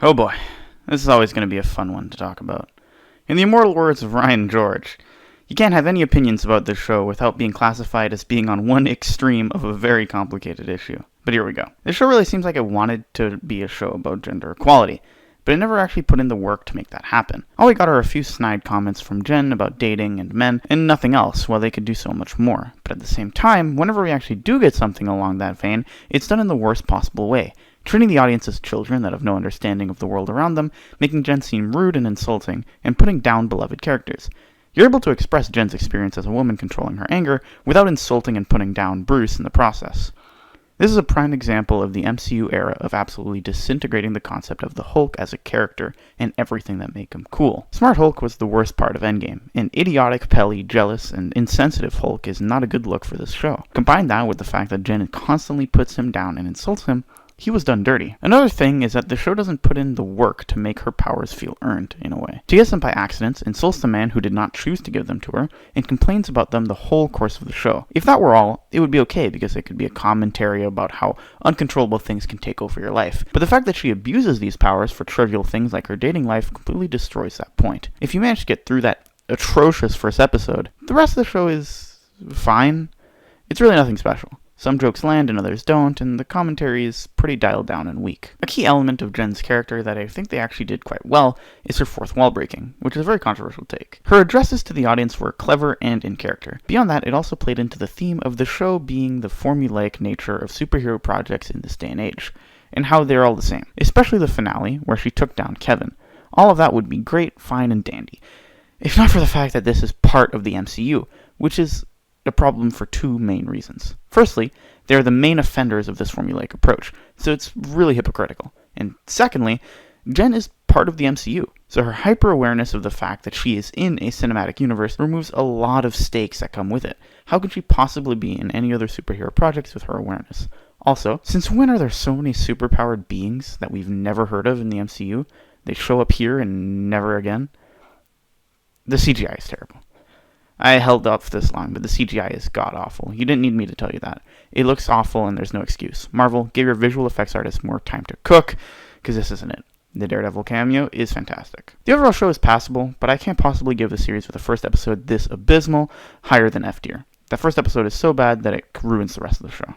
Oh boy, this is always going to be a fun one to talk about. In the immortal words of Ryan George, you can't have any opinions about this show without being classified as being on one extreme of a very complicated issue. But here we go. This show really seems like it wanted to be a show about gender equality, but it never actually put in the work to make that happen. All we got are a few snide comments from Jen about dating and men, and nothing else, while they could do so much more. But at the same time, whenever we actually do get something along that vein, it's done in the worst possible way, treating the audience as children that have no understanding of the world around them, making Jen seem rude and insulting, and putting down beloved characters. You're able to express Jen's experience as a woman controlling her anger without insulting and putting down Bruce in the process. This is a prime example of the MCU era of absolutely disintegrating the concept of the Hulk as a character and everything that make him cool. Smart Hulk was the worst part of Endgame, and idiotic, pelly, jealous, and insensitive Hulk is not a good look for this show. Combine that with the fact that Jen constantly puts him down and insults him, he was done dirty. Another thing is that the show doesn't put in the work to make her powers feel earned, in a way. She gets them by accidents, insults the man who did not choose to give them to her, and complains about them the whole course of the show. If that were all, it would be okay, because it could be a commentary about how uncontrollable things can take over your life. But the fact that she abuses these powers for trivial things like her dating life completely destroys that point. If you manage to get through that atrocious first episode, the rest of the show is fine. It's really nothing special. Some jokes land and others don't, and the commentary is pretty dialed down and weak. A key element of Jen's character that I think they actually did quite well is her fourth wall breaking, which is a very controversial take. Her addresses to the audience were clever and in character. Beyond that, it also played into the theme of the show being the formulaic nature of superhero projects in this day and age, and how they're all the same, especially the finale, where she took down Kevin. All of that would be great, fine, and dandy, if not for the fact that this is part of the MCU, which is a problem for two main reasons. Firstly, they are the main offenders of this formulaic approach, so it's really hypocritical. And secondly, Jen is part of the MCU, so her hyper-awareness of the fact that she is in a cinematic universe removes a lot of stakes that come with it. How could she possibly be in any other superhero projects with her awareness? Also, since when are there so many superpowered beings that we've never heard of in the MCU? They show up here and never again? The CGI is terrible. I held up for this long, but the CGI is god-awful. You didn't need me to tell you that. It looks awful, and there's no excuse. Marvel, give your visual effects artists more time to cook, because this isn't it. The Daredevil cameo is fantastic. The overall show is passable, but I can't possibly give the series with the first episode this abysmal higher than F tier. That first episode is so bad that it ruins the rest of the show.